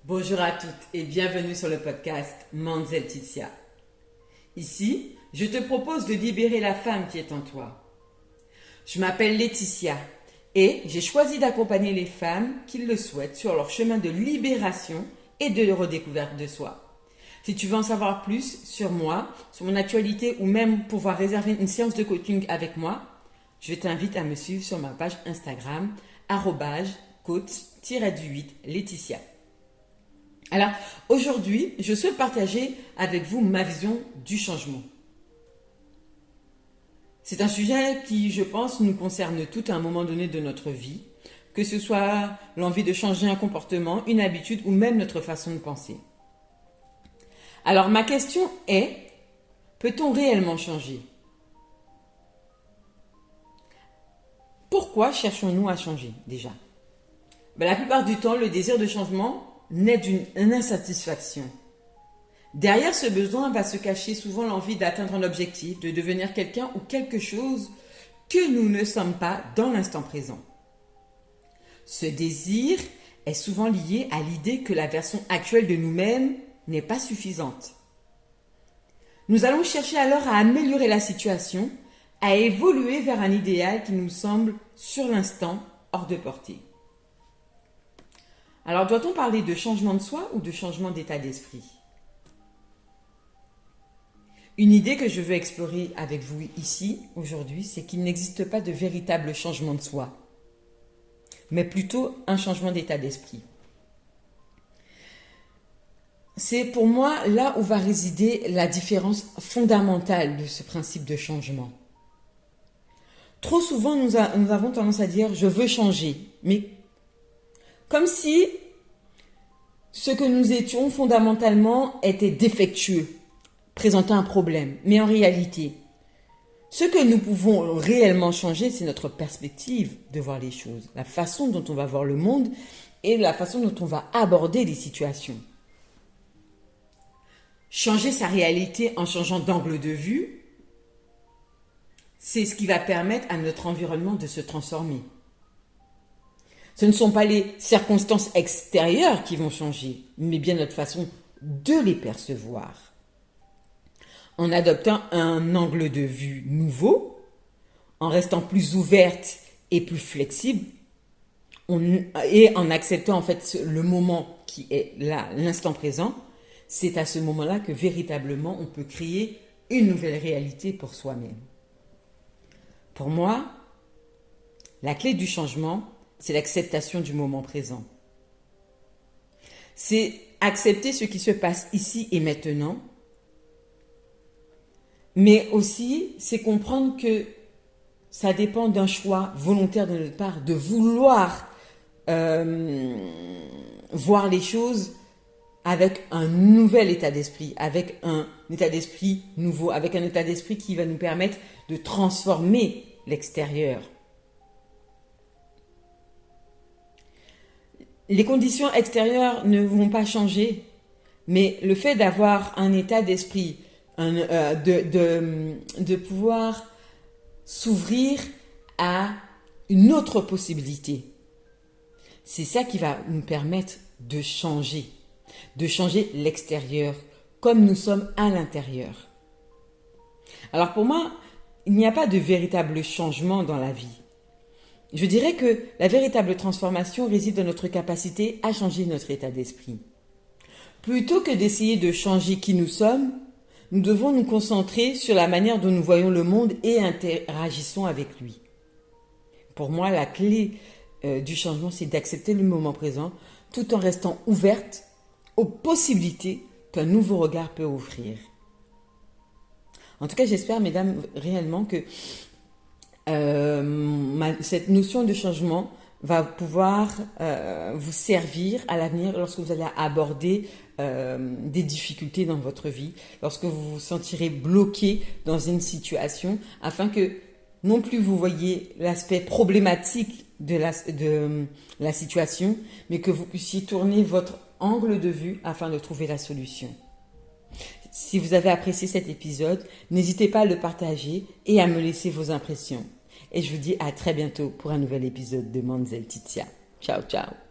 Bonjour à toutes et bienvenue sur le podcast Manzel Laetitia. Ici, je te propose de libérer la femme qui est en toi. Je m'appelle Laetitia et j'ai choisi d'accompagner les femmes qui le souhaitent sur leur chemin de libération et de redécouverte de soi. Si tu veux en savoir plus sur moi, sur mon actualité ou même pouvoir réserver une séance de coaching avec moi, je t'invite à me suivre sur ma page Instagram @coach-du8Laetitia. Alors, aujourd'hui, je souhaite partager avec vous ma vision du changement. C'est un sujet qui, je pense, nous concerne toutes à un moment donné de notre vie, que ce soit l'envie de changer un comportement, une habitude ou même notre façon de penser. Alors, ma question est, peut-on réellement changer ? Pourquoi cherchons-nous à changer déjà ? La plupart du temps, le désir de changement naît d'une insatisfaction. Derrière ce besoin va se cacher souvent l'envie d'atteindre un objectif, de devenir quelqu'un ou quelque chose que nous ne sommes pas dans l'instant présent. Ce désir est souvent lié à l'idée que la version actuelle de nous-mêmes n'est pas suffisante. Nous allons chercher alors à améliorer la situation, à évoluer vers un idéal qui nous semble, sur l'instant, hors de portée. Alors, doit-on parler de changement de soi ou de changement d'état d'esprit ? Une idée que je veux explorer avec vous ici, aujourd'hui, c'est qu'il n'existe pas de véritable changement de soi, mais plutôt un changement d'état d'esprit. C'est pour moi là où va résider la différence fondamentale de ce principe de changement. Trop souvent, nous avons tendance à dire « je veux changer », mais comme si ce que nous étions fondamentalement était défectueux, présentait un problème. Mais en réalité, ce que nous pouvons réellement changer, c'est notre perspective de voir les choses, la façon dont on va voir le monde et la façon dont on va aborder les situations. Changer sa réalité en changeant d'angle de vue, c'est ce qui va permettre à notre environnement de se transformer. Ce ne sont pas les circonstances extérieures qui vont changer, mais bien notre façon de les percevoir. En adoptant un angle de vue nouveau, en restant plus ouverte et plus flexible, et en acceptant en fait le moment qui est là, l'instant présent, c'est à ce moment-là que véritablement on peut créer une nouvelle réalité pour soi-même. Pour moi, la clé du changement, c'est l'acceptation du moment présent. C'est accepter ce qui se passe ici et maintenant, mais aussi c'est comprendre que ça dépend d'un choix volontaire de notre part, de vouloir voir les choses avec un nouvel état d'esprit, avec un état d'esprit nouveau, avec un état d'esprit qui va nous permettre de transformer l'extérieur. Les conditions extérieures ne vont pas changer, mais le fait d'avoir un état d'esprit, de pouvoir s'ouvrir à une autre possibilité, c'est ça qui va nous permettre de changer l'extérieur comme nous sommes à l'intérieur. Alors pour moi, il n'y a pas de véritable changement dans la vie. Je dirais que la véritable transformation réside dans notre capacité à changer notre état d'esprit. Plutôt que d'essayer de changer qui nous sommes, nous devons nous concentrer sur la manière dont nous voyons le monde et interagissons avec lui. Pour moi, la clé du changement, c'est d'accepter le moment présent tout en restant ouverte aux possibilités qu'un nouveau regard peut offrir. En tout cas, j'espère, mesdames, réellement que cette notion de changement va pouvoir vous servir à l'avenir lorsque vous allez aborder des difficultés dans votre vie, lorsque vous vous sentirez bloqué dans une situation, afin que non plus vous voyez l'aspect problématique de la situation, mais que vous puissiez tourner votre angle de vue afin de trouver la solution. Si vous avez apprécié cet épisode, n'hésitez pas à le partager et à me laisser vos impressions. Et je vous dis à très bientôt pour un nouvel épisode de Manzel Laetitia. Ciao, ciao.